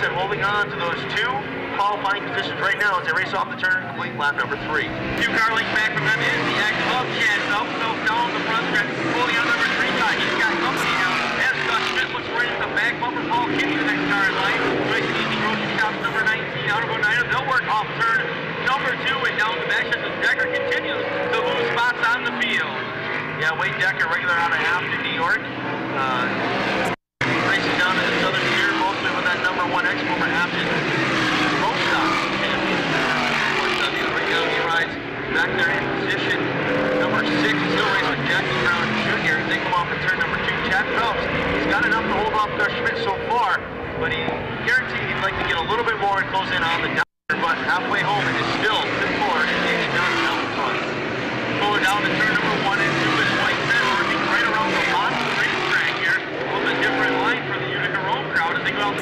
Johnson holding on to those two qualifying positions right now as they race off the turn and complete lap number 3. 2 car lengths back from them is the act of Chad Phelps. Phelps down the front stretch, pulling on number 3 guy. He's got company now. As Gus Schmidt looks right at the back bumper. Paul Kinney, the next car in line. Racing easy grocery shops number 19 out of Oneida. They'll work off turn number 2 and down the back stretch as Decker continues to lose spots on the field. Yeah, Wade Decker, regular out of Afton, New York. Racing down in the southern tier, mostly with that number 1 former Afton Rome Stock champion. Right now he rides back there in position number 6. Still racing with Jackie Brown Jr. They come off at turn number 2. Chad Phelps, he's got enough to hold off Gus Schmidt so far, but he guaranteed he'd like to get a little bit more and close in on the doctor, but halfway home it is still Tim Fuller and Danny Johnson out in front. Fuller down to turn number 1 and 2 is White Set, working right around the bottom of the racetrack here. A little bit different line for the Utica-Rome crowd as they go out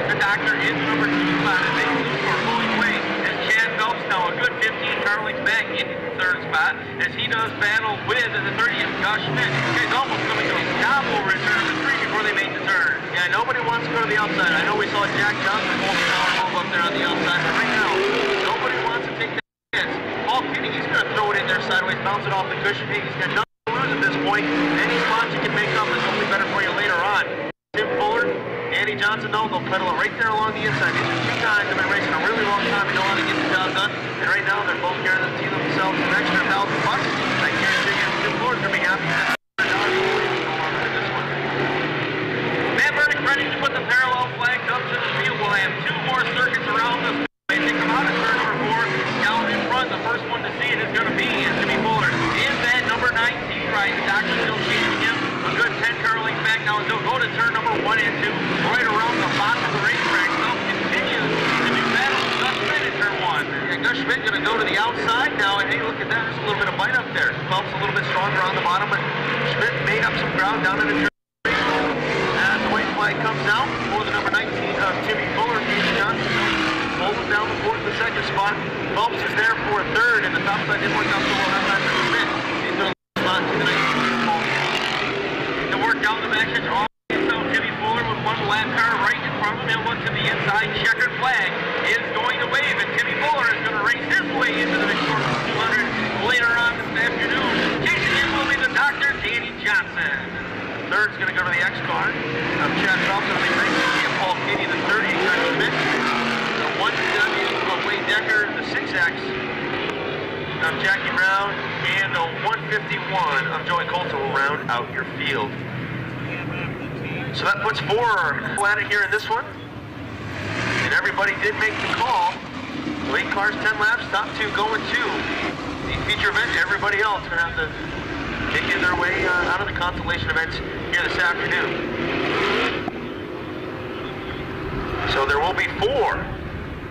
the doctor into number 2 spot as they lose for pulling away. As Chad Phelps now a good 15 car lengths back into the 3rd spot as he does battle with the 30th Gus Schmidt. He's almost coming to a stop over at turn number 3 before they make the turn. Yeah, nobody wants to go to the outside. I know we saw Jack Johnson hold the power move up there on the outside, but right now nobody wants to take that chance. Paul Kinney, he's going to throw it in there sideways, bounce it off the cushion. He's got nothing to lose at this point. Any spots you can make up is only better for you later on. Tim Fuller, Danny Johnson, though, they'll pedal it right there along the inside. These are 2 guys that have been racing a really long time and know how to get the job done. And right now, they're both guaranteeing themselves an extra $1,000. I guarantee you, Tim Fuller's going to be happy. Matt Burdick ready to put the parallel flags up to the field. We'll have 2 more circuits around us. They come out of turn number 4. Down in front, the first one to see it is going to be Jimmy Fuller. In that number 19 right, the doctor still chasing him. A good 10 car length back now as they'll go to turn number 1 and 2. Right around the bottom of the racetrack. They'll continue to do battle with Gus Schmidt in turn 1. Yeah, Gus Schmidt going to go to the outside now, and hey, look at that. There's a little bit of bite up there. Phelps a little bit stronger on the bottom, but Schmidt made up some ground down in the turn. As the white flag comes out for the number 19 of Timmy Fuller, Danny Johnson holding down the 4th and 2nd spot. Phelps is there for 3rd, and the top side didn't work out so well after Schmidt. He's going to spot to the 19 Paul Kinney. To work down the back stretch, so Jimmy Fuller with 1 lap car right in front of him. He'll look to the inside. Checkered flag is going to wave, and Timmy Fuller is going to race his way into the victorious 200 later on this afternoon. Chasing in will be the doctor, Danny Johnson. 3rd's going to go to the X car of Chad Phelps. It'll be racing Paul Kinney, the 30, Gus Schmidt. The 1W of Wade Decker, the 6X of Jackie Brown, and the 151 of Joey Coulter will round out your field. So that puts 4 at it here in this one. And everybody did make the call. 8 cars, 10 laps, top 2 going to the feature event. Everybody else going to have to take their way out of the consolation events here this afternoon. So there will be 4,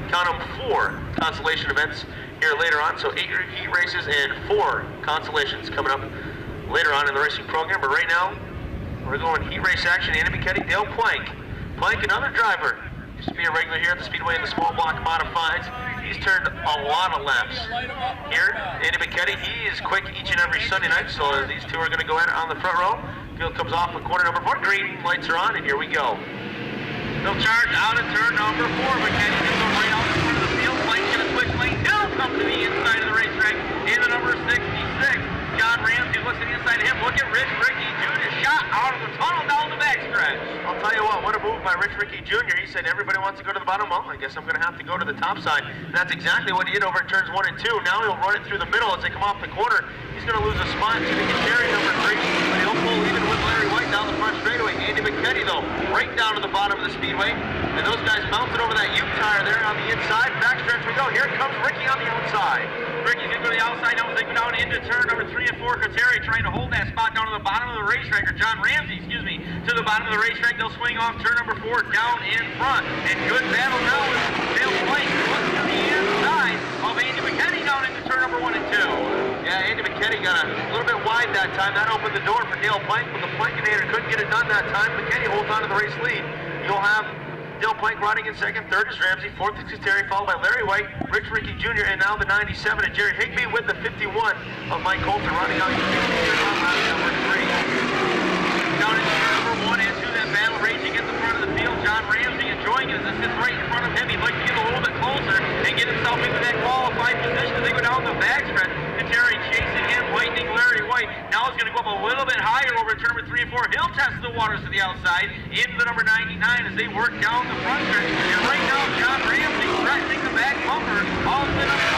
count them 4 consolation events here later on. So 8 heat races and 4 consolations coming up later on in the racing program. But right now, we're going heat race action. Andy McKetty, Dale Plank. Plank, another driver. Used to be a regular here at the Speedway in the small block modifieds. He's turned a lot of laps here. Andy McKetty, he is quick each and every Sunday night, so these 2 are going to go at it on the front row. Field comes off with corner number 4. Green lights are on, and here we go. They'll charge out of turn number 4. McKetty can go right out in front of the field. Plank's going to switch lane. He'll come to the inside of the racetrack in the number 66. John Ramsey looks to the inside of him. Look at Rich Ricky Jr. shot out of the tunnel down the backstretch. I'll tell you what a move by Rich Ricky Jr. He said everybody wants to go to the bottom. Well, I guess I'm going to have to go to the top side. And that's exactly what he did over at turns 1 and 2. Now he'll run it through the middle as they come off the corner. He's going to lose a spot to the Gutierrez number 3. But he'll pull even with Larry White down the front straightaway. Andy McKetty, though, right down to the bottom of the speedway. And those guys mounted over that U-tire there on the inside. Backstretch we go. Here comes Ricky on the outside. Ricky's going to go to the outside now as they go down into turn number 3 and 4. Gutierrez trying to hold that spot down to the bottom of the racetrack, or John Ramsey, excuse me, to the bottom of the racetrack. They'll swing off turn number 4 down in front. And good battle now with Dale Plank looking to the inside of Andy McKetty down into turn number 1 and 2. Yeah, Andy McKetty got a little bit wide that time. That opened the door for Dale Plank, but the Plankinator couldn't get it done that time. McKetty holds on to the race lead. You'll have Dale Plank riding in 2nd, 3rd is Ramsey, 4th is Gutierrez, followed by Larry White, Rich Ricky Jr., and now the 97 of Jerry Higbee with the 51 of Mike Coulter running out your 15 years on lap number 3. Down into number 1 and 2, that battle raging at the front of the field. John Ramsey enjoying Flank, as this sits right in front of him, he'd like to get a little bit closer and get himself into that qualified position as they go down the backstretch. Terry chasing him, lightning Larry White. Now he's going to go up a little bit higher over turn number 3 and 4. He'll test the waters to the outside into the number 99 as they work down the front stretch. And right now, John Ramsey threatening the back bumper of the number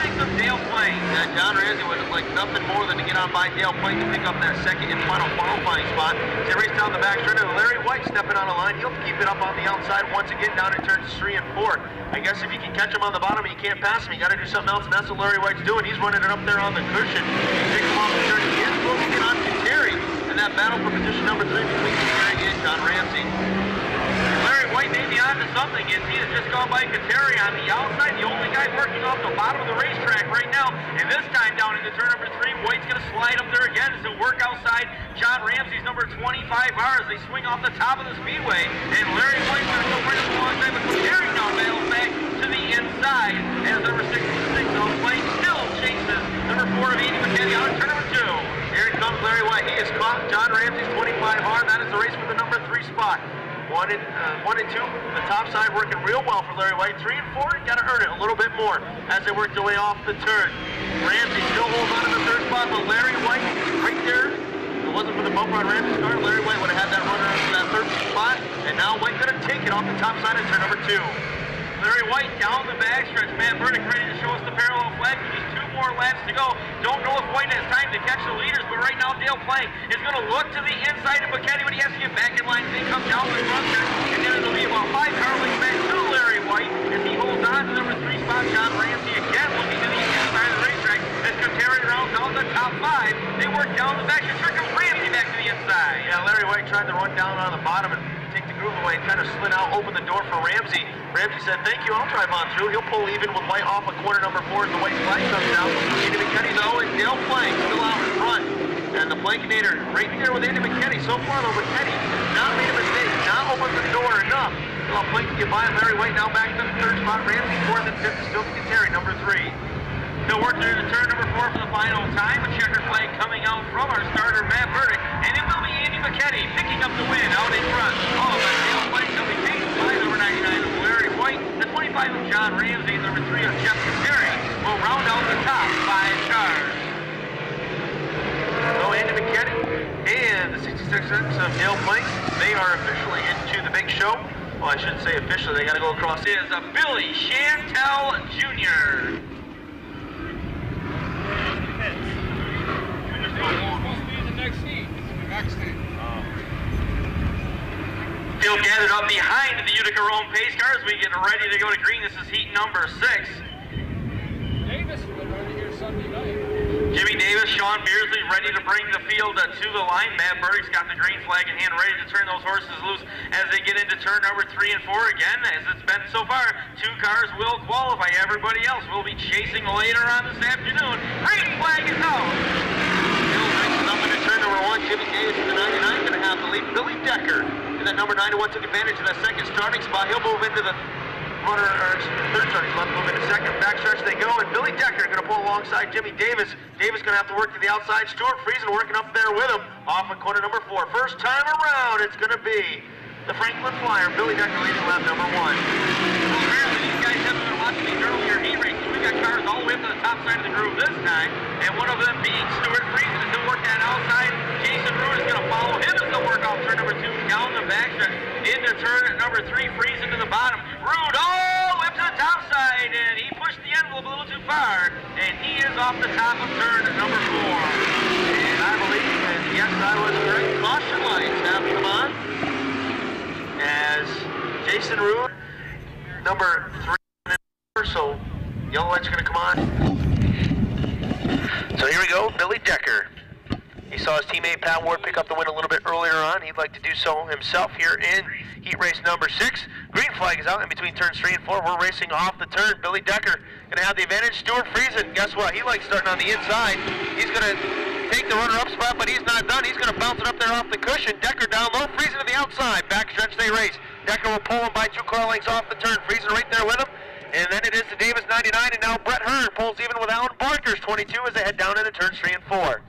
66 of Dale Plain. Yeah, John Ramsey would like nothing more than to get on by Dale Plain to pick up that second and final qualifying spot. They race down the back stretch, and Larry White stepping on the line. He'll keep it up on the outside once again down in turns 3 and 4. I guess if you can catch him on the bottom and you can't pass him, you got to do something else, and that's what Larry White's doing. He's running it up there on the cushion. He takes him off the turn. He is supposed to get on to Terry in that battle for position number 3 between Terry and John Ramsey. Larry White may be on to something as he has just gone by Kateri on the outside, the only guy working off the bottom of the racetrack right now. And this time down into turn number 3, White's going to slide up there again as he'll work outside John Ramsey's number 25R as they swing off the top of the speedway. And Larry White's going to go right up alongside, but Kateri now bails back to the inside as number 66 Dale Plain still chases number 4 of Andy McKinney out of turn number 2. Here comes Larry White. He has caught John Ramsey's 25R. That is the race for the number 3 spot. 1 and 2, the top side working real well for Larry White. 3 and 4, got to earn it a little bit more as they work their way off the turn. Ramsey still holds on to the 3rd spot, but Larry White right there. If it wasn't for the bumper on Ramsey's car, Larry White would have had that runner up to that 3rd spot, and now White going to take it off the top side of turn number 2. Larry White down the backstretch. Matt Burdick ready to show us the parallel flag with just 2 more laps to go. Don't know if White has time to catch the leaders, but right now Dale Plain is going to look to the inside of McKinney, but he has to get back in line as they come down the front stretch. And then it'll be about 5 car lengths back to Larry White as he holds on to number 3 spot. John Ramsey again looking to the inside of the racetrack as Kateri rounds out the top 5. They work down the back. Here comes Ramsey back to the inside. Yeah, Larry White tried to run down on the bottom and take the groove away and kind of slid out, open the door for Ramsey. Ramsey said, thank you, I'll drive on through. He'll pull even with White off of corner number 4 as the white flag comes down. Andy McKinney, though, and Dale Plain still out in front. And the Plankinator right there with Andy McKinney. So far, though, McKinney not made a mistake, not opened the door enough. Well, Plank can get by, and Larry White now back to the 3rd spot. Ramsey 4th and 5th is still to Terry, number 3. He'll work through to turn number 4 for the final time. A checker flag coming out from our starter, Matt Burdick. And it will be Andy McKinney picking up the win out in front. Oh, but Dale Plain will be chased by number 99 of Larry White. The 25 of John Ramsey, number 3 of Jeff Kateri will round out the top 5 cars. So Andy McKinney and the 66 of Dale Plain, they are officially into the big show. Well, I shouldn't say officially, they got to go across. It is a Billy Chantel Jr. Field gathered up behind the Utica-Rome pace cars. We get ready to go to green. This is heat number 6. Davis will be right here Sunday night. Jimmy Davis, Sean Beersley ready to bring the field to the line. Matt Burdick's got the green flag in hand, ready to turn those horses loose as they get into turn number 3 and 4 again. As it's been so far, 2 cars will qualify. Everybody else will be chasing later on this afternoon. Green flag is out. Up into turn number 1, Jimmy Davis in the 99 going to have the lead. Billy Decker in that number 91 took advantage of that second starting spot. He'll move into the runner, or 3rd starting spot, move into 2nd. Backstretch they go, and Billy Decker going to pull alongside Jimmy Davis. Davis going to have to work to the outside. Stuart Friesen working up there with him off of corner number 4. First time around, it's going to be the Franklin Flyer. Billy Decker leading lap number 1. Well, apparently these guys haven't been watching these earlier heat races. We've got cars all the way up to the top side of the groove this time, and one of them being Stuart Friesen as he'll work that outside. Jason Rude is going to follow him as they'll work off turn number 2 down the backstretch into turn number 3. Friesen to the bottom. Rude all the way up to the top side, and he pushed the envelope a little too far, and he is off the top of turn number 4. And I believe, and yes, I was correct, caution lights have come on as Jason Rude, number 3, so yellow lights are going to come on. So here we go, Billy Decker. He saw his teammate Pat Ward pick up the win a little bit earlier on. He'd like to do so himself here in heat race number 6. Green flag is out in between turns 3 and 4. We're racing off the turn. Billy Decker going to have the advantage. Stuart Friesen, guess what? He likes starting on the inside. He's going to take the runner-up spot, but he's not done. He's going to bounce it up there off the cushion. Decker down low. Friesen to the outside. Backstretch they race. Decker will pull him by 2 car lengths off the turn. Friesen right there with him. And then it is the Davis 99, and now Brett Hearn pulls even with Alan Barker's 22 as they head down into turns 3 and 4.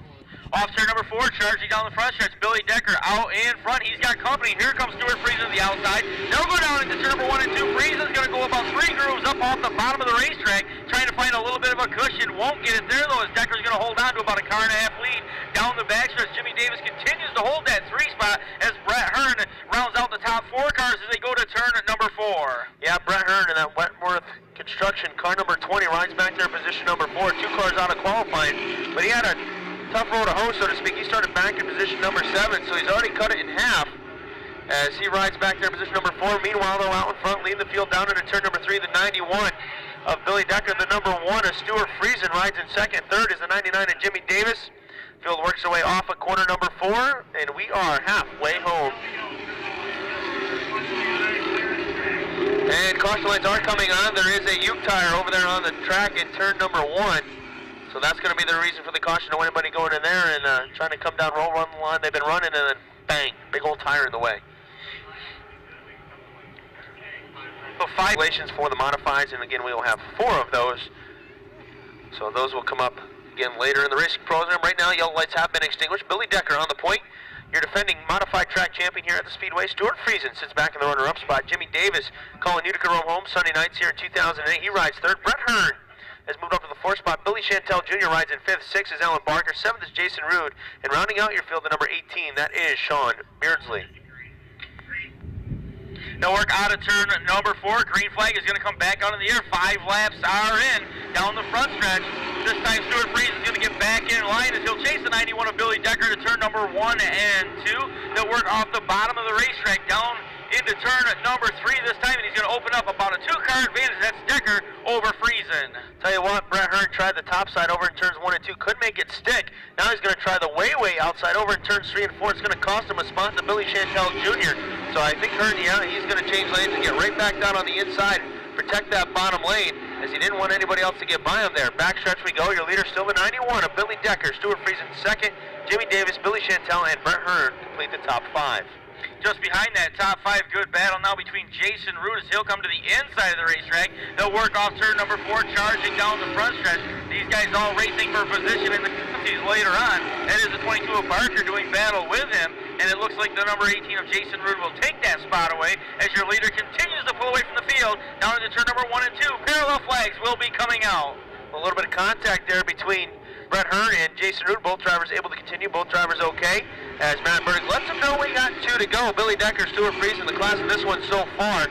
Off turn number 4, charging down the front stretch. Billy Decker out in front. He's got company. Here comes Stuart Friesen to the outside. They'll go down into turn number 1 and 2. Friesen's going to go about 3 grooves up off the bottom of the racetrack, trying to find a little bit of a cushion. Won't get it there, though, as Decker's going to hold on to about a car and a half lead down the backstretch. Jimmy Davis continues to hold that 3 spot as Brett Hearn rounds out the top 4 cars as they go to turn number 4. Yeah, Brett Hearn in that Wentworth Construction car number 20 rides back there in position number 4. 2 cars out of qualifying, but he had a tough road to hoe, so to speak. He started back in position number 7, so he's already cut it in half as he rides back there in position number 4. Meanwhile, though, out in front, leading the field down into turn number 3, the 91 of Billy Decker. The number 1 of Stuart Friesen rides in second. Third is the 99 of Jimmy Davis. Field works their way off at corner number 4, and we are halfway home. And caution lights are coming on. There is a Uke tire over there on the track in turn number 1. So that's going to be the reason for the caution. No anybody going in there and trying to come down, run the line they've been running, and then bang, big old tire in the way. So 5 relations for the modifieds, and again we will have 4 of those. So those will come up again later in the racing program. Right now, yellow lights have been extinguished. Billy Decker on the point. Your defending modified track champion here at the Speedway. Stuart Friesen sits back in the runner-up spot. Jimmy Davis calling Utica-Rome home Sunday nights here in 2008. He rides 3rd. Brett Hearn has moved up to the 4th spot. Billy Chantel Jr. rides in 5th. 6th is Alan Barker. 7th is Jason Rude. And rounding out your field, the number 18, that is Sean Beardsley. They'll work out of turn number 4. Green flag is going to come back out in the air. 5 laps are in down the front stretch. This time Stuart Friesen is going to get back in line as he'll chase the 91 of Billy Decker to turn number 1 and 2. They'll work off the bottom of the racetrack down into turn number 3 this time, and he's going to open up about a 2-car advantage. That's Decker over Friesen. Tell you what, Brett Hearn tried the top side over in turns 1 and 2. Couldn't make it stick. Now he's going to try the way outside over in turns 3 and 4. It's going to cost him a spot to Billy Chantel Jr. So I think Hearn, yeah, he's going to change lanes and get right back down on the inside, protect that bottom lane, as he didn't want anybody else to get by him there. Backstretch we go. Your leader still the 91 of Billy Decker. Stuart Friesen 2nd. Jimmy Davis, Billy Chantel, and Brett Hearn complete the top 5. Just behind that top 5, good battle now between Jason Rude as he'll come to the inside of the racetrack. They'll work off turn number 4, charging down the front stretch. These guys all racing for position in the counties later on. That is the 22 of Barker doing battle with him, and it looks like the number 18 of Jason Rude will take that spot away as your leader continues to pull away from the field down into turn number 1 and 2. Parallel flags will be coming out. A little bit of contact there between Brett Hearn and Jason Rude. Both drivers able to continue. Both drivers okay. As Matt Burdick lets him know we got 2 to go. Billy Decker, Stuart Friesen, the class of this one so far.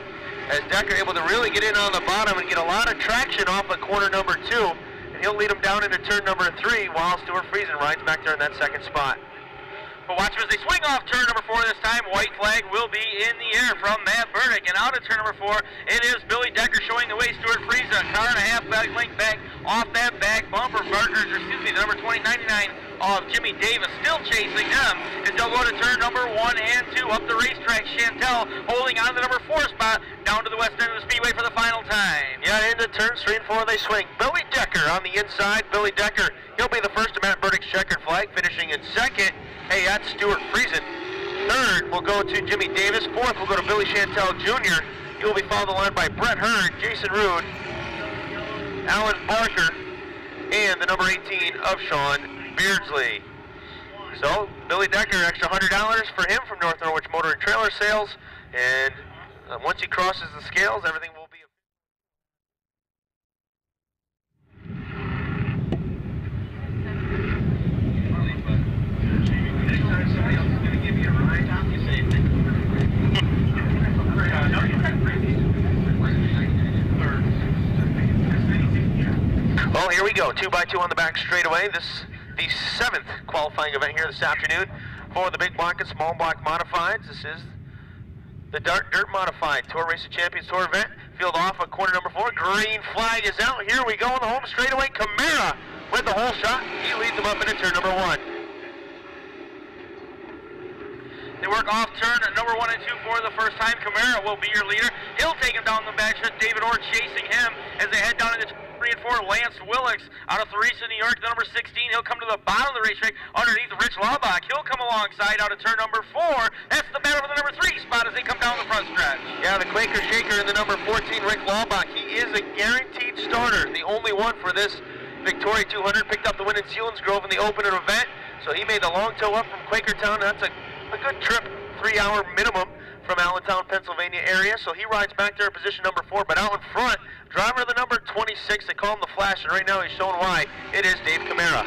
As Decker able to really get in on the bottom and get a lot of traction off of corner number 2. And he'll lead him down into turn number 3 while Stuart Friesen rides back there in that 2nd spot. But watch as they swing off turn number 4 this time. White flag will be in the air from Matt Burdick. And out of turn number 4, it is Billy Decker showing the way. Stuart Friesen, a car and a half back length back off that back bumper. Barker's, or excuse me, the number 2099 of Jimmy Davis still chasing them as they'll go to turn number 1 and 2 up the racetrack. Chantel holding on to the number 4 spot down to the west end of the speedway for the final time. Yeah, into turns 3 and 4 they swing. Billy Decker on the inside. Billy Decker, he'll be the first to Matt Burdick's checkered flag, finishing in 2nd. Hey, that's Stuart Friesen. 3rd will go to Jimmy Davis. 4th will go to Billy Chantel Jr. He will be followed the line by Brett Hearn, Jason Rude, Alan Barker, and the number 18 of Sean Beardsley. So, Billy Decker, extra $100 for him from North Norwich Motor and Trailer Sales. And once he crosses the scales, everything will be... Well, here we go. 2x2 on the back straightaway. This the 7th qualifying event here this afternoon for the big block and small block modifieds. This is the Dirt Modified Tour Racing Champions Tour event. Field off at corner number 4. Green flag is out. Here we go on the home straightaway. Camara with the whole shot. He leads them up into turn number 1. They work off turn number 1 and 2 for the first time. Camara will be your leader. He'll take him down the backstretch. David Orr chasing him as they head down into 3 and 4. Lance Willix out of Theresa, New York, the number 16. He'll come to the bottom of the racetrack underneath Rich Laubach. He'll come alongside out of turn number 4. That's the battle for the number 3 spot as they come down the front stretch. Yeah, the Quaker Shaker in the number 14, Rick Laubach. He is a guaranteed starter, the only one for this Victoria 200. Picked up the win in Selinsgrove in the opening event. So he made the long tow up from Quakertown. That's a good trip, 3-hour minimum from Allentown, Pennsylvania area. So he rides back there in position number 4. But out in front, driver of the number 26, they call him the Flash, and right now he's showing why. It is Dave Camara.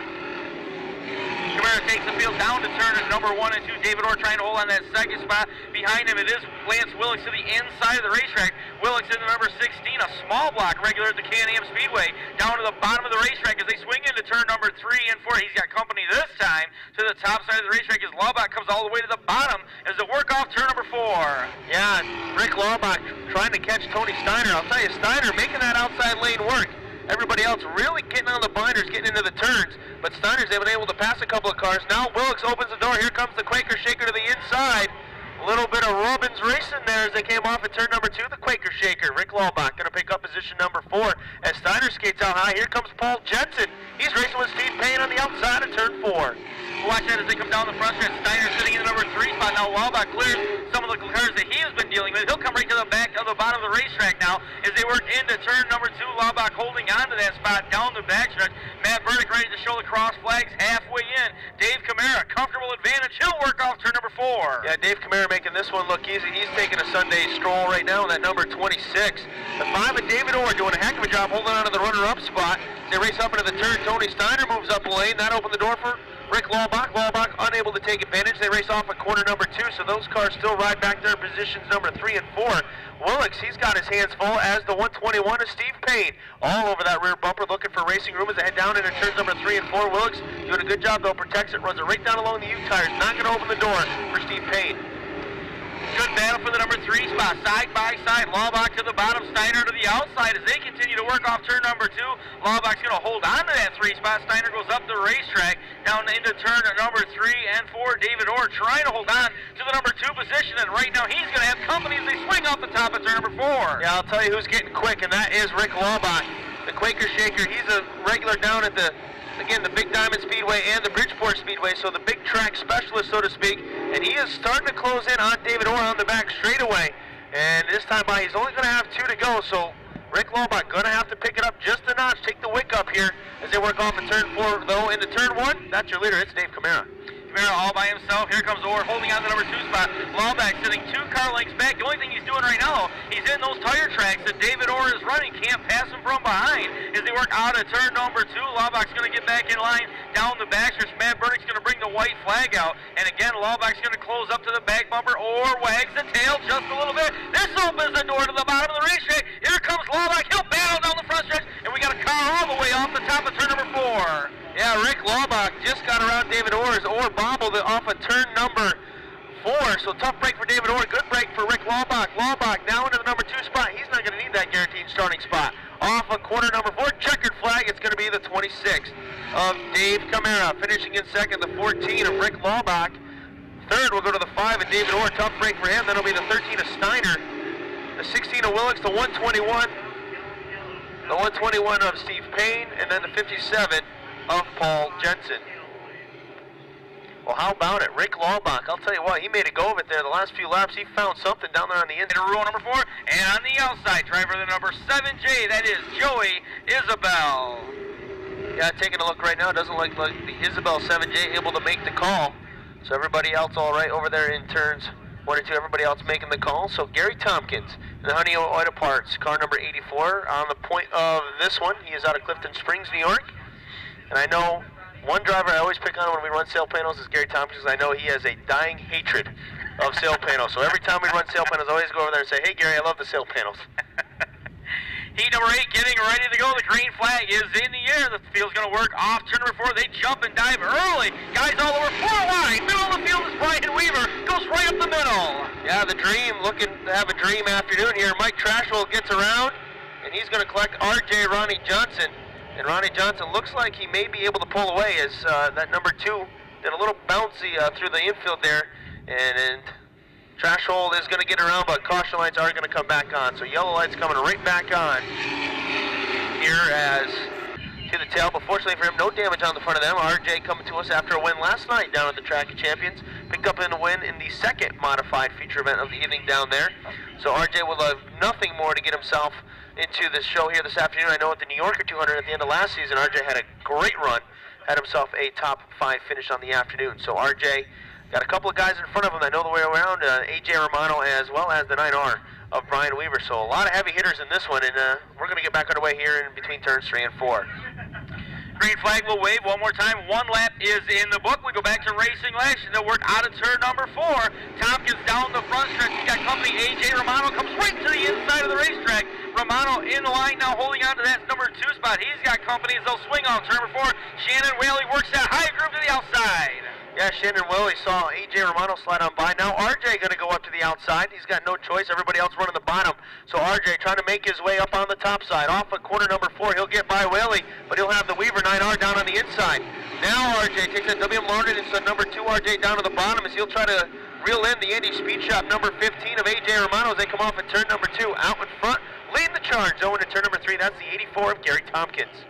Camara takes the field down to turn at number 1 and 2. David Orr trying to hold on that second spot. Behind him, it is Lance Willix to the inside of the racetrack. Willix in the number 16, a small block regular at the Can-Am Speedway. Down to the bottom of the racetrack as they swing into turn number 3 and 4. He's got company this time to the top side of the racetrack as Laubach comes all the way to the bottom as they work off turn number 4. Yeah, Rick Laubach trying to catch Tony Steiner. I'll tell you, Steiner making that outside lane work. Everybody else really getting on the binders, getting into the turns, but Steiner's been able to pass a couple of cars. Now Willix opens the door. Here comes the Quaker Shaker to the inside. A little bit of Robbins racing there as they came off at turn number 2. The Quaker Shaker, Rick Laubach, going to pick up position number 4 as Steiner skates out high. Here comes Paul Jensen. He's racing with Steve Payne on the outside of turn 4. Watch that as they come down the front stretch. Steiner sitting in the number 3 spot. Now Laubach clears some of the cars that he has been dealing with. He'll come right to the back of the bottom of the racetrack now as they work into turn number 2. Laubach holding on to that spot down the backstretch. Matt Burdick ready to show the cross flags halfway in. Dave Camara, comfortable advantage. He'll work off turn number 4. Yeah, Dave Camara making this one look easy. He's taking a Sunday stroll right now in that number 26. The 5 of David Orr doing a heck of a job holding on to the runner-up spot. They race up into the turn. Tony Steiner moves up a lane. That opened the door for Rick Laubach. Laubach unable to take advantage. They race off at corner number 2, so those cars still ride back there in positions number 3 and 4. Willix, he's got his hands full as the 121 of Steve Payne. All over that rear bumper looking for racing room as they head down into turns number 3 and 4. Willix doing a good job though, protects it, runs it right down along the U-tires. Not going to open the door for Steve Payne. Good battle for the number 3 spot, side by side. Laubach to the bottom, Steiner to the outside as they continue to work off turn number 2. Laubach's going to hold on to that 3 spot. Steiner goes up the racetrack, down into turn number 3 and 4. David Orr trying to hold on to the number 2 position, and right now he's going to have company as they swing off the top of turn number 4. Yeah, I'll tell you who's getting quick, and that is Rick Laubach, the Quaker Shaker. He's a regular down at the Big Diamond Speedway and the Bridgeport Speedway, so the big track specialist, so to speak, and he is starting to close in on David Orr on the back straightaway, and this time by he's only going to have 2 to go, so Rick Laubach going to have to pick it up just a notch, take the wick up here as they work off at turn 4, though into turn 1, that's your leader, it's Dave Camara. Camara all by himself. Here comes Orr holding on to the number 2 spot. Laubach sitting 2 car lengths back. The only thing he's doing right now, he's in those tire tracks that David Orr is running. Can't pass him from behind as they work out of turn number 2. Laubach's going to get back in line down the backstretch. Matt Burdick's going to bring the white flag out. And again, Laubach's going to close up to the back bumper. Orr wags the tail just a little bit. This opens the door to the bottom of the racetrack. Here comes Laubach. He'll battle down the front stretch. And we got a car all the way off the top of turn number 4. Yeah, Rick Laubach just got around David Orr as Orr bobbled it off of turn number 4. So tough break for David Orr, good break for Rick Laubach. Laubach now into the number 2 spot. He's not going to need that guaranteed starting spot. Off of corner number 4, checkered flag. It's going to be the 26 of Dave Camara. Finishing in second, the 14 of Rick Laubach. Third will go to the 5 of David Orr. Tough break for him. Then it'll be the 13 of Steiner. The 16 of Willix, the 121. The 121 of Steve Payne. And then the 57 of Paul Jensen. Well, how about it? Rick Laubach, I'll tell you what, he made a go of it there. The last few laps, he found something down there on the inside. Row number 4, and on the outside, driver the number 7J, that is Joey Isabel. Yeah, taking a look right now, it doesn't look like the Isabel 7J able to make the call. So everybody else all right over there in turns 1 and 2, everybody else making the call. So Gary Tompkins, the Honey Auto Parts, car number 84, on the point of this one. He is out of Clifton Springs, New York. And I know one driver I always pick on when we run sail panels is Gary Tompkins. I know he has a dying hatred of sail panels. So every time we run sail panels, I always go over there and say, hey, Gary, I love the sail panels. Heat number 8 getting ready to go. The green flag is in the air. The field's going to work off turn number 4. They jump and dive early. Guys all over 4 wide. Middle of the field is Brian Weaver. Goes right up the middle. Yeah, the Dream looking to have a dream afternoon here. Mike Trashwell gets around, and he's going to collect RJ Ronnie Johnson. And Ronnie Johnson looks like he may be able to pull away as that number 2 did a little bouncy through the infield there. And Trashhold is going to get around, but caution lights are going to come back on. So yellow lights coming right back on here as to the tail. But fortunately for him, no damage on the front of them. RJ coming to us after a win last night down at the Track of Champions. Picked up in a win in the second modified feature event of the evening down there. So RJ will have nothing more to get himself into this show here this afternoon. I know at the New Yorker 200 at the end of last season, RJ had a great run had himself a top 5 finish on the afternoon. So RJ got a couple of guys in front of him that know the way around, AJ Romano as well as the 9R of Brian Weaver. So a lot of heavy hitters in this one, and we're going to get back underway here in between turns 3 and 4. Green flag will wave one more time. 1 lap is in the book. We go back to racing lash. They'll work out of turn number 4. Tompkins down the front stretch. He's got company. AJ Romano comes right to the inside of the racetrack. Romano in the line now, holding on to that number 2 spot. He's got company as they'll swing on turn number 4. Shannon Whaley works that high groove to the outside. Yeah, Shannon Whaley saw AJ Romano slide on by. Now RJ going to go up to the outside. He's got no choice. Everybody else running the bottom. So RJ trying to make his way up on the top side. Off at corner number 4, he'll get by Whaley, but he'll have the Weaver 9R down on the inside. Now RJ takes that WM Martin and so number 2 RJ down to the bottom as he'll try to reel in the Indy Speed Shop number 15 of AJ Romano as they come off at turn number 2. Out in front, leading the charge. Going to turn number 3, that's the 84 of Gary Tompkins.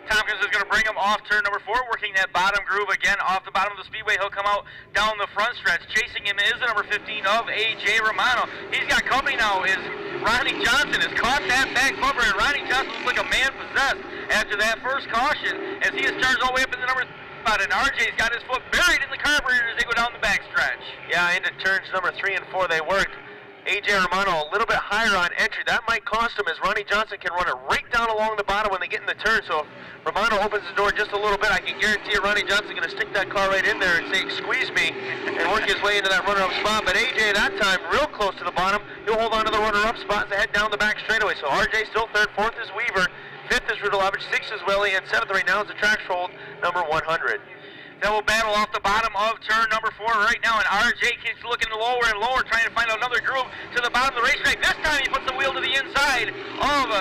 Tompkins is going to bring him off turn number 4, working that bottom groove again off the bottom of the speedway. He'll come out down the front stretch. Chasing him is the number 15 of A.J. Romano. He's got company now. Is Ronnie Johnson has caught that back bumper, and Ronnie Johnson looks like a man possessed after that first caution as he is charged all the way up in the number 3 spot, and RJ's got his foot buried in the carburetor as they go down the back stretch. Yeah, into turns number 3 and 4 they work. AJ Romano a little bit higher on entry. That might cost him as Ronnie Johnson can run it right down along the bottom when they get in the turn. So if Romano opens the door just a little bit, I can guarantee you Ronnie Johnson's going to stick that car right in there and say, squeeze me, and work his way into that runner-up spot. But AJ that time real close to the bottom. He'll hold on to the runner-up spot as they head down the back straightaway. So RJ still 3rd, 4th is Weaver, 5th is Rudelovich, 6th is Willie, and 7th right now is the track hold number 100. They will battle off the bottom of turn number 4 right now, and RJ keeps looking lower and lower, trying to find another groove to the bottom of the racetrack. This time he puts the wheel to the inside of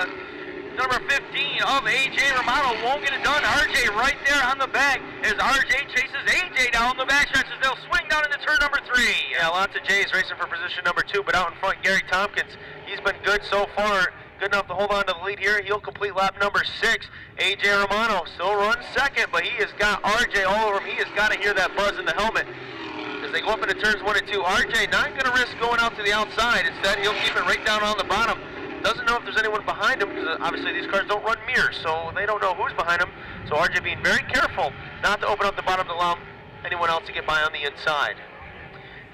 number 15 of A.J. Romano. Won't get it done. RJ right there on the back as RJ chases A.J. down the back stretch as they'll swing down into turn number 3. Yeah, lots of J's racing for position number 2, but out in front, Gary Tompkins, he's been good so far. Good enough to hold on to the lead here. He'll complete lap number 6. A.J. Romano still runs 2nd, but he has got RJ all over him. He has got to hear that buzz in the helmet. As they go up into turns 1 and 2, RJ not going to risk going out to the outside. Instead, he'll keep it right down on the bottom. Doesn't know if there's anyone behind him because obviously these cars don't run mirrors, so they don't know who's behind him. So RJ being very careful not to open up the bottom to allow anyone else to get by on the inside.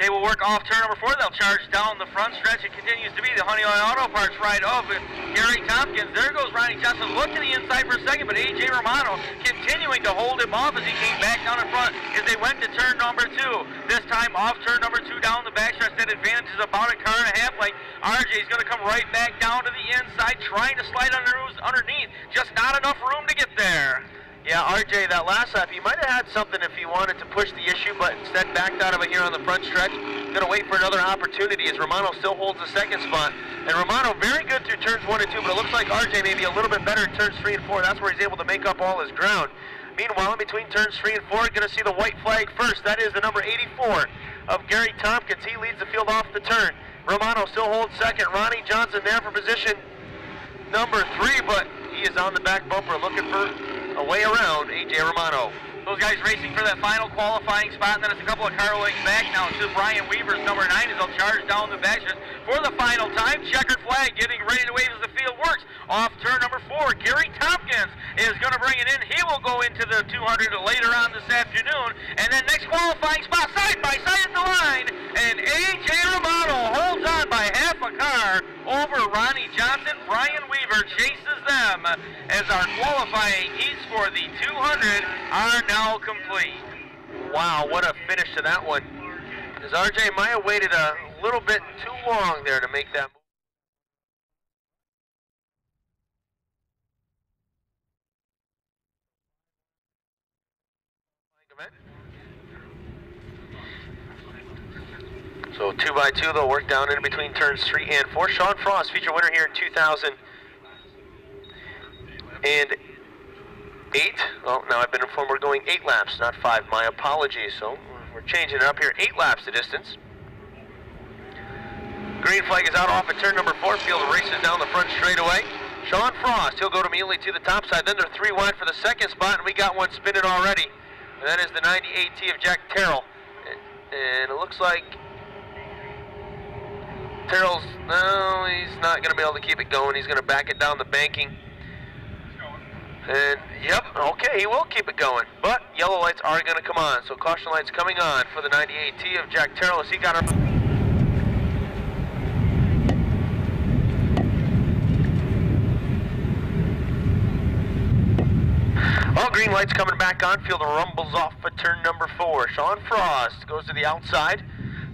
They will work off turn number 4. They'll charge down the front stretch. It continues to be the Honeywell Auto Parts ride of Gary Tompkins. There goes Ronnie Johnson. Look to the inside for a second, but A.J. Romano continuing to hold him off as he came back down in front as they went to turn number 2. This time off turn number 2 down the back stretch. That advantage is about a car and a half length. RJ is going to come right back down to the inside, trying to slide underneath. Just not enough room to get there. Yeah, RJ, that last lap, he might have had something if he wanted to push the issue, but instead backed out of it here on the front stretch. Going to wait for another opportunity as Romano still holds the 2nd spot. And Romano very good through turns 1 and 2, but it looks like RJ may be a little bit better in turns 3 and 4. That's where he's able to make up all his ground. Meanwhile, in between turns 3 and 4, going to see the white flag first. That is the number 84 of Gary Tompkins. He leads the field off the turn. Romano still holds 2nd. Ronnie Johnson there for position number 3, but he is on the back bumper looking for a way around A.J. Romano. Those guys racing for that final qualifying spot, and then it's a couple of car lengths back now to Brian Weaver's number 9 as they'll charge down the back stretch for the final time. Checkered flag getting ready to wave as the field works. Off turn number 4, Gary Tompkins is going to bring it in. He will go into the 200 later on this afternoon. And then next qualifying spot, side by side at the line, and A.J. Romano holds on by half a car over Ronnie Johnson. Brian Weaver chases them as our qualifying heats for the 200 are now complete. Wow, what a finish to that one. As RJ might have waited a little bit too long there to make that move. So 2 by 2, they'll work down in between turns 3 and 4. Sean Frost, feature winner here in 2008. Oh, now I've been informed we're going 8 laps, not 5. My apologies. So we're changing it up here. 8 laps the distance. Green flag is out off at turn number 4. Field races down the front straightaway. Sean Frost, he'll go immediately to the top side. Then they're 3 wide for the 2nd spot, and we got one spinning already. And that is the 98T of Jack Terrell. And it looks like Terrell's, no, he's not going to be able to keep it going. He's going to back it down the banking. And, yep, okay, he will keep it going. But yellow lights are going to come on. So caution lights coming on for the 98T of Jack Terrell as he got our... All green lights coming back on. Field rumbles off for turn number 4. Sean Frost goes to the outside.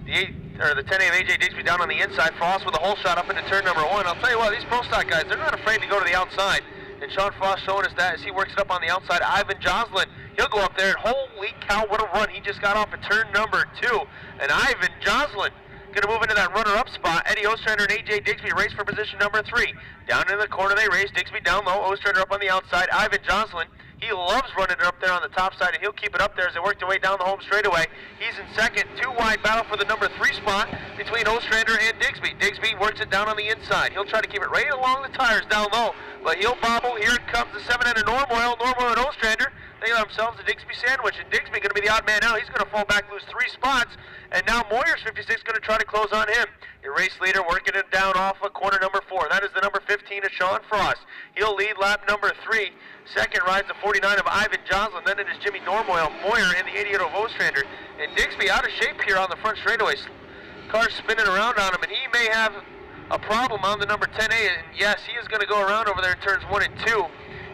The 10A of AJ Digsby down on the inside. Frost with a hole shot up into turn number 1. I'll tell you what, these Pro Stock guys, they're not afraid to go to the outside. And Sean Frost showing us that as he works it up on the outside. Ivan Joslin, he'll go up there, and holy cow, what a run. He just got off at turn number 2. And Ivan Joslin going to move into that runner-up spot. Eddie Ostrander and AJ Digsby race for position number 3. Down in the corner they race. Digsby down low, Ostrander up on the outside. Ivan Joslin, he loves running it up there on the top side, and he'll keep it up there as they work their way down the home straightaway. He's in second. 2-wide battle for the number 3 spot between Ostrander and Digsby. Digsby works it down on the inside. He'll try to keep it right along the tires down low, but he'll bobble. Here it comes the 7N of Normoil. Normoil and Ostrander, they got themselves a Digsby sandwich, and Digsby going to be the odd man out. He's going to fall back, lose 3 spots, and now Moyer's 56 going to try to close on him. Your race leader working it down off of corner number 4. That is the number 15 of Sean Frost. He'll lead lap number 3. Second rides the 49 of Ivan Joslin. Then it is Jimmy Normoil, Moyer, and the 88 of Ostrander. And Digsby out of shape here on the front straightaway. Car's spinning around on him, and he may have a problem on the number 10A. And yes, he is going to go around over there in turns 1 and 2.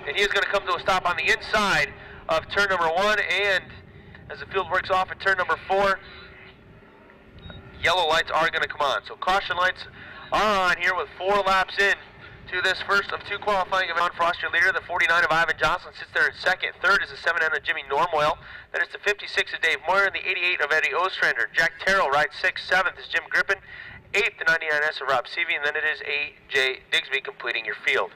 And he is going to come to a stop on the inside of turn number 1. And as the field works off at turn number 4, yellow lights are going to come on. So caution lights are on here with 4 laps in to this first of 2 qualifying of Sean Frost, your leader. The 49 of Ivan Johnson sits there in second. Third is the 7N of Jimmy Normoil. Then it's the 56 of Dave Moyer and the 88 of Eddie Ostrander. Jack Terrell rides 6th. 7th is Jim Grippin. 8th, the 99S of Rob Seavey. And then it is AJ Digsby completing your field.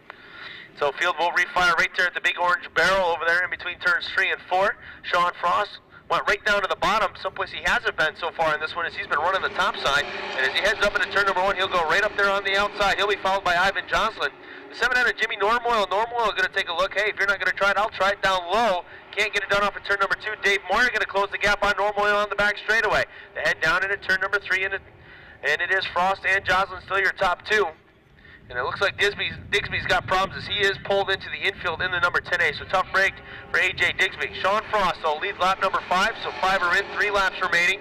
So field will refire right there at the big orange barrel over there in between turns 3 and 4. Sean Frost went right down to the bottom, someplace he hasn't been so far in this one, as he's been running the top side. And as he heads up into turn number 1, he'll go right up there on the outside. He'll be followed by Ivan Joslin. The 700 of Jimmy Normoil. Normoil going to take a look. Hey, if you're not going to try it, I'll try it down low. Can't get it done off at turn number 2. Dave Moyer going to close the gap on Normoil on the back straightaway. They head down into turn number 3, and it is Frost and Joslin still your top 2. And it looks like Digsby's got problems as he is pulled into the infield in the number 10A. So tough break for AJ Digsby. Sean Frost will lead lap number 5, so 5 are in, 3 laps remaining.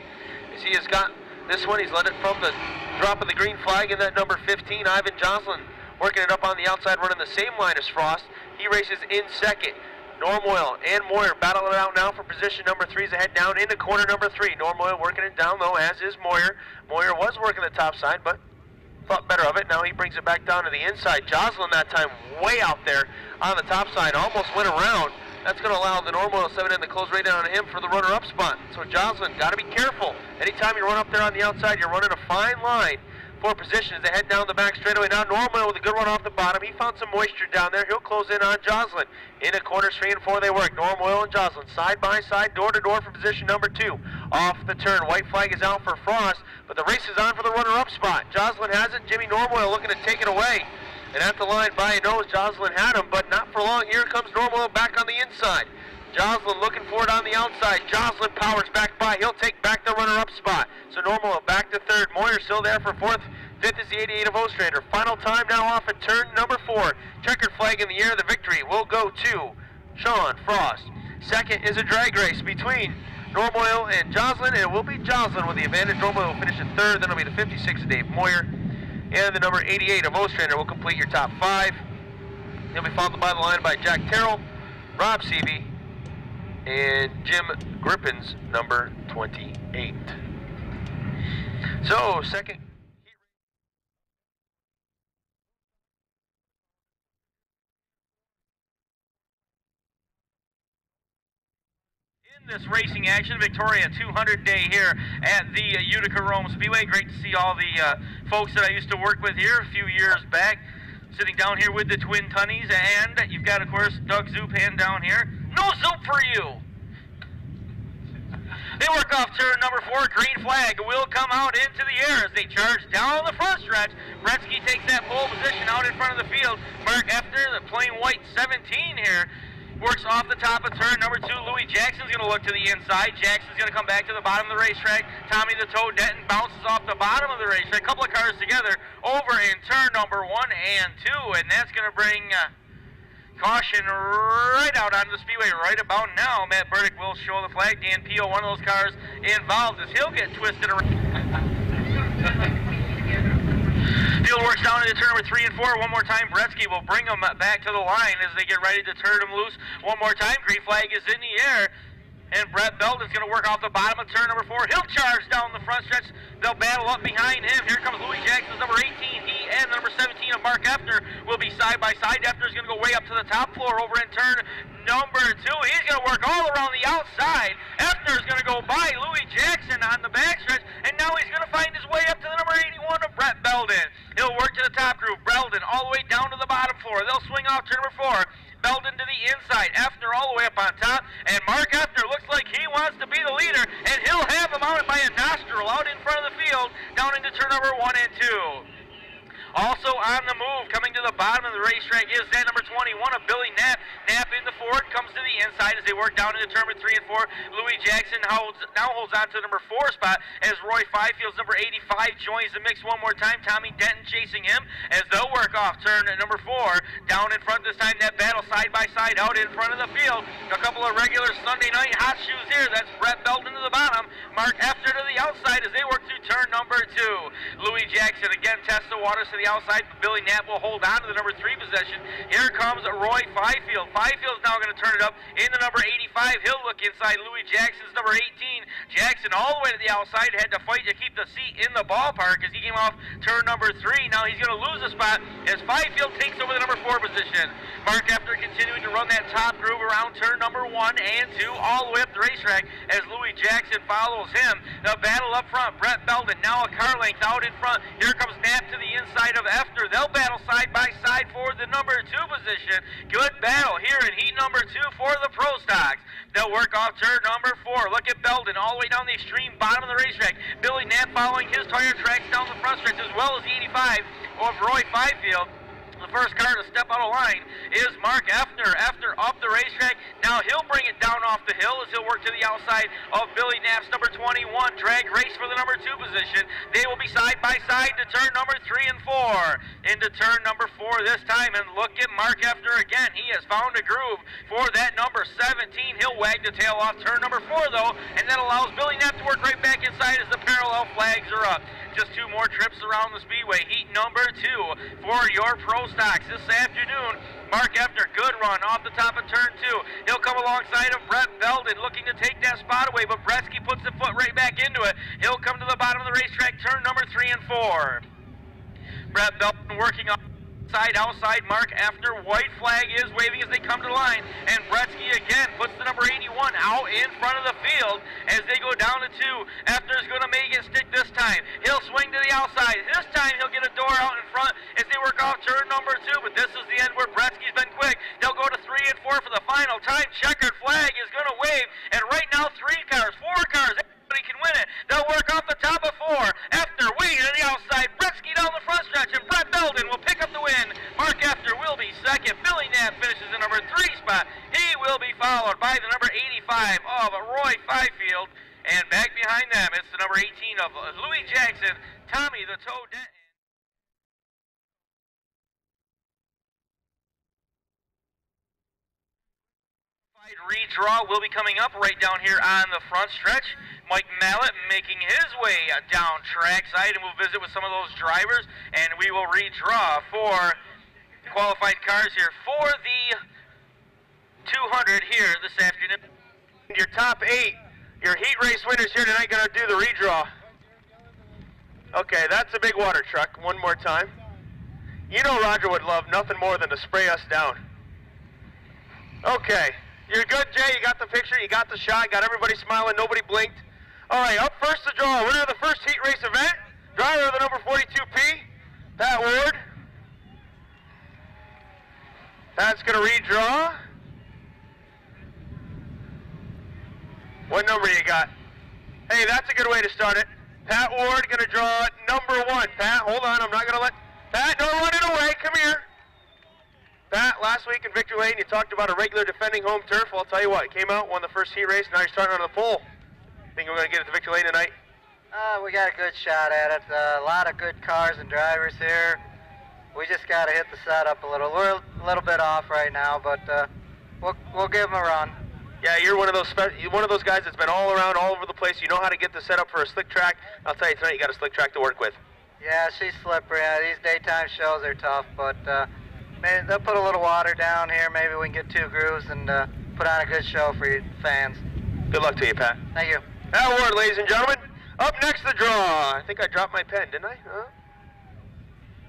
As he has got this one, he's led it from the drop of the green flag in that number 15. Ivan Joslin working it up on the outside, running the same line as Frost. He races in second. Normoil and Moyer battling it out now for position number 3 as they head down into corner number 3. Normoil working it down low, as is Moyer. Moyer was working the top side, but thought better of it. Now he brings it back down to the inside. Joslin that time way out there on the top side, almost went around. That's going to allow the Normoil 7N to close right down on him for the runner-up spot. So Joslin, got to be careful. Anytime you run up there on the outside, you're running a fine line for position as they head down the back straightaway. Now Normoil with a good run off the bottom. He found some moisture down there. He'll close in on Joslin. Into corners 3 and 4 they work. Normoil and Joslin side by side, door to door for position number 2. Off the turn. White flag is out for Frost, but the race is on for the runner-up spot. Joslin has it. Jimmy Normoil looking to take it away. And at the line by a nose, Joslin had him, but not for long. Here comes Normoil back on the inside. Joslin looking for it on the outside. Joslin powers back by. He'll take back the runner-up spot. So Normoil back to 3rd. Moyer still there for 4th. 5th is the 88 of Ostrander. Final time now off at turn number 4. Checkered flag in the air. The victory will go to Sean Frost. 2nd is a drag race between Normoil and Joslin, and it will be Joslin with the advantage. Normoil will finish in 3rd. Then it'll be the 56 of Dave Moyer. And the number 88 of Ostrander will complete your top 5. He'll be followed by the line by Jack Terrell, Rob Seavey, and Jim Grippin's number 28. So, second. This racing action, Victoria 200 day here at the Utica-Rome Speedway. Great to see all the folks that I used to work with here a few years back, sitting down here with the Twin Tunnies, and you've got, of course, Doug Zupan down here. No Zoop for you! They work off turn number 4. Green flag will come out into the air as they charge down the front stretch. Bretsky takes that pole position out in front of the field. Mark Efner, the plain white 17 here, works off the top of turn number 2. Louis Jackson's going to look to the inside. Jackson's going to come back to the bottom of the racetrack. Tommy the Toad Denton bounces off the bottom of the racetrack. A couple of cars together over in turn number 1 and 2, and that's going to bring Caution right out onto the speedway right about now. Matt Burdick will show the flag. Dan Pio, one of those cars involved, as he'll get twisted around. Field works down into turn number 3 and 4. One more time, Bretsky will bring them back to the line as they get ready to turn them loose. One more time, green flag is in the air. And Brett Belden's going to work off the bottom of turn number 4. He'll charge down the front stretch. They'll battle up behind him. Here comes Louis Jackson's number 18. He and the number 17 of Mark Effner will be side by side. Effner's going to go way up to the top floor over in turn number 2. He's going to work all around the outside. Effner's going to go by Louis Jackson on the backstretch. And now he's going to find his way up to the number 81 of Brett Belden. He'll work to the top groove. Belden all the way down to the bottom floor. They'll swing off turn number 4. Belden to the inside, Effner all the way up on top, and Mark Effner looks like he wants to be the leader, and he'll have him out by a nostril out in front of the field, down into turn number 1 and 2. Also on the move, coming to the bottom of the racetrack is that number 21 of Billy Knapp. Knapp in the Ford, comes to the inside as they work down into turn number 3 and 4. Louis Jackson now holds on to the number 4 spot as Roy Fifield's number 85 joins the mix one more time. Tommy Denton chasing him as they'll work off turn number 4. Down in front this time, that battle side by side out in front of the field. A couple of regular Sunday night hot shoes here. That's Brett Belden to the bottom, Mark Effner to the outside as they work through turn number 2. Louis Jackson again tests the waters to the outside. Billy Knapp will hold on to the number 3 possession. Here comes Roy Fifield. Fifield's now going to turn it up in the number 85. He'll look inside Louis Jackson's number 18. Jackson all the way to the outside, had to fight to keep the seat in the ballpark as he came off turn number 3. Now he's going to lose a spot as Fifield takes over the number 4 position. Mark Effner continuing to run that top groove around turn number 1 and 2 all the way up the racetrack as Louis Jackson follows him. The battle up front, Brett Belden now a car length out in front. Here comes Knapp to the inside of Effner. They'll battle side by side for the number 2 position. Good battle here in heat number 2 for the Pro Stocks. They'll work off turn number 4. Look at Belden all the way down the extreme bottom of the racetrack. Billy Knapp following his tire tracks down the front stretch as well as the 85 of Roy Fifield. The first car to step out of line is Mark Effner. Effner up the racetrack. Now he'll bring it down off the hill as he'll work to the outside of Billy Knapp's number 21. Drag race for the number 2 position. They will be side by side to turn number 3 and 4. Into turn number 4 this time. And look at Mark Effner again. He has found a groove for that number 17. He'll wag the tail off turn number 4 though. And that allows Billy Knapp to work right back inside as the parallel flags are up. Just 2 more trips around the speedway. Heat number 2 for your Pro Stocks this afternoon. Mark Effner, good run off the top of turn 2. He'll come alongside of Brett Belden, looking to take that spot away, but Bretsky puts the foot right back into it. He'll come to the bottom of the racetrack, turn number 3 and 4. Brett Belden working on outside Mark Effner. White flag is waving as they come to the line, and Bretsky again puts the number 81 out in front of the field as they go down to 2. Effner's going to make it stick this time. He'll swing to the outside. This time he'll get a door out in front as they work off turn number 2, but this is the end where Bretsky's been quick. They'll go to 3 and 4 for the final time. Checkered flag is going to wave, and right now 3 cars, 4 cars, everybody can win it. They'll work off the top of 4. Effner winging to the outside. Bretsky down the front stretch, and Brett Belden will pick up the win. Mark Effner will be second. Billy Knapp finishes in number 3 spot. He will be followed by the number 85 of Roy Fifield. And back behind them, it's the number 18 of Louis Jackson, Tommy the Toe Denton. Redraw will be coming up right down here on the front stretch. Mike Mallett making his way down trackside, and we'll visit with some of those drivers, and we will redraw for qualified cars here for the 200 here this afternoon. Your top 8, your heat race winners here tonight, going to do the redraw. Okay, that's a big water truck. One more time. You know Roger would love nothing more than to spray us down. Okay. You're good, Jay. You got the picture. You got the shot. Got everybody smiling. Nobody blinked. All right, up first to draw. Winner of the first heat race event. Driver of the number 42P, Pat Ward. Pat's going to redraw. What number you got? Hey, that's a good way to start it. Pat Ward going to draw number 1. Pat, hold on. I'm not going to let... Pat, don't run it away. Come here. Pat, last week in Victory Lane, you talked about a regular defending home turf. Well, I'll tell you what, he came out, won the first heat race, now you're starting on the pole. Think we're going to get it to Victory Lane tonight? We got a good shot at it. A lot of good cars and drivers here. We just got to hit the setup a little. We're a little bit off right now, but we'll give them a run. Yeah, you're one of those guys that's been all around, all over the place. You know how to get the setup for a slick track. I'll tell you tonight, you got a slick track to work with. Yeah, she's slippery. These daytime shows are tough, but maybe they'll put a little water down here. Maybe we can get 2 grooves and put on a good show for you fans. Good luck to you, Pat. Thank you. Pat Ward, ladies and gentlemen. Up next, the draw. I think I dropped my pen, didn't I?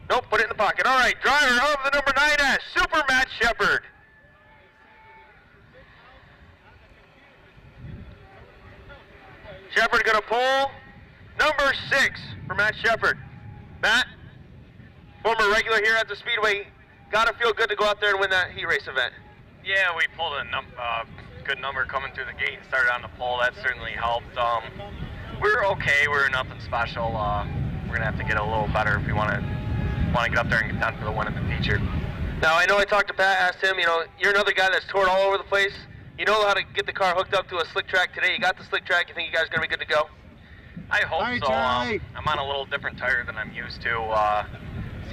Nope, put it in the pocket. All right, driver of the number 9S, Super Matt Shepard. Shepard gonna pull number 6 for Matt Shepard. Matt, former regular here at the Speedway, gotta feel good to go out there and win that heat race event. Yeah, we pulled a good number coming through the gate and started on the pole. That certainly helped. We're okay. We're nothing special. We're gonna have to get a little better if we want to get up there and get done for the win in the feature. Now I know I talked to Pat, asked him. You know, you're another guy that's toured all over the place. You know how to get the car hooked up to a slick track today. You got the slick track. You think you guys are gonna be good to go? I hope so. I'm on a little different tire than I'm used to.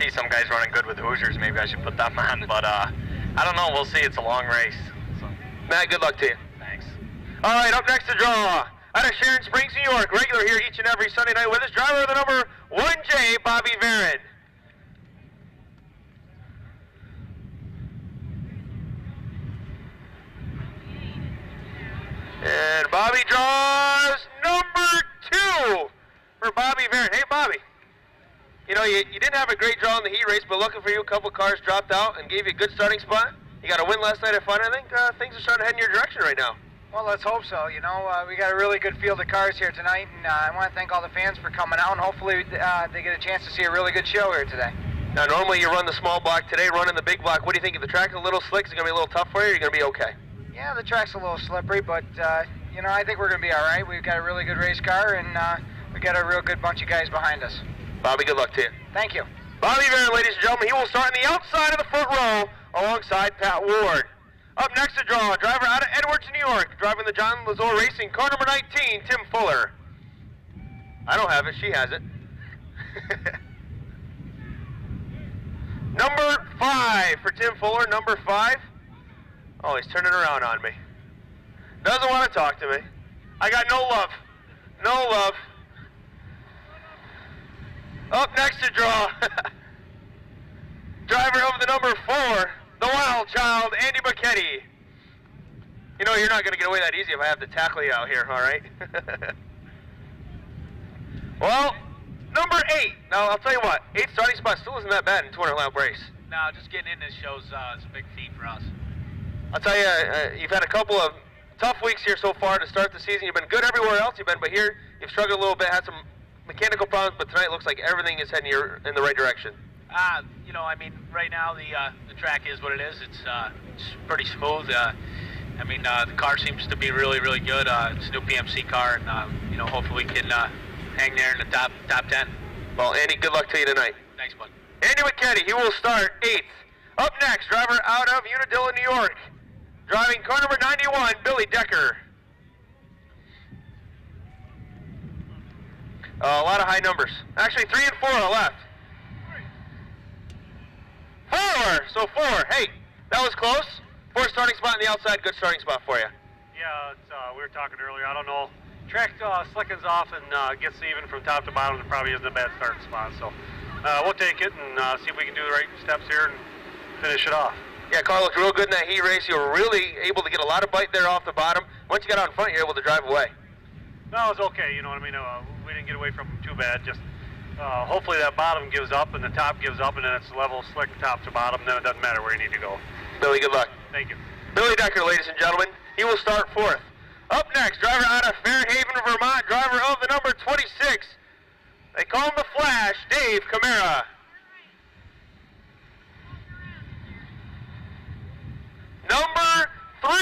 See some guys running good with Hoosiers. Maybe I should put them on, but I don't know. We'll see. It's a long race. So. Matt, good luck to you. Thanks. All right, up next to draw. Out of Sharon Springs, New York, regular here each and every Sunday night with us, driver of the number 1J, Bobby Varon. And Bobby draws number 2 for Bobby Varon. Hey, Bobby. You know, you didn't have a great draw in the heat race, but lucky for you, a couple cars dropped out and gave you a good starting spot. You got a win last night at fun. I think things are starting to head in your direction right now. Well, let's hope so. You know, we got a really good field of cars here tonight, and I want to thank all the fans for coming out, and hopefully they get a chance to see a really good show here today. Now, normally you run the small block. Today, running the big block. What do you think? If the track's a little slick, is it going to be a little tough for you, or are you going to be okay? Yeah, the track's a little slippery, but, you know, I think we're going to be all right. We've got a really good race car, and we got a real good bunch of guys behind us. Bobby, good luck to you. Thank you. Bobby Varon, ladies and gentlemen, he will start on the outside of the front row alongside Pat Ward. Up next to draw, a driver out of Edwards, New York, driving the John Lazor Racing, car number 19, Tim Fuller. I don't have it, she has it. Number 5 for Tim Fuller, number 5. Oh, he's turning around on me. Doesn't want to talk to me. I got no love. No love. Up next to draw, driver of the number 4, the wild child, Andy McKetty. You know, you're not going to get away that easy if I have to tackle you out here, all right? Well, number 8. Now, I'll tell you what, 8th starting spot still isn't that bad in a 200-lap race. No, just getting in this shows it's a big feat for us. I'll tell you, you've had a couple of tough weeks here so far to start the season. You've been good everywhere else you've been, but here you've struggled a little bit, had some mechanical problems, but tonight looks like everything is heading in the right direction. You know, I mean, right now the track is what it is. It's pretty smooth. I mean, the car seems to be really, really good. It's a new PMC car, and you know, hopefully we can hang there in the top 10. Well, Andy, good luck to you tonight. Thanks, bud. Andy McKetty, he will start 8th. Up next, driver out of Unadilla, New York, driving car number 91, Billy Decker. A lot of high numbers. Actually, 3 and 4 on the left. 4, so 4. Hey, that was close. 4 starting spot on the outside, good starting spot for you. Yeah, we were talking earlier. I don't know. Track slickens off and gets even from top to bottom. It probably isn't a bad starting spot. So we'll take it and see if we can do the right steps here and finish it off. Yeah, car looked real good in that heat race. You were really able to get a lot of bite there off the bottom. Once you got out in front, you were able to drive away. No, it was okay. You know what I mean? We didn't get away from them too bad. Just hopefully that bottom gives up and the top gives up, and then it's level, slick, top to bottom. Then it doesn't matter where you need to go. Billy, good luck. Thank you. Billy Decker, ladies and gentlemen, he will start 4th. Up next, driver out of Fairhaven, Vermont, driver of the number 26. They call him the Flash, Dave Camara. Number 3,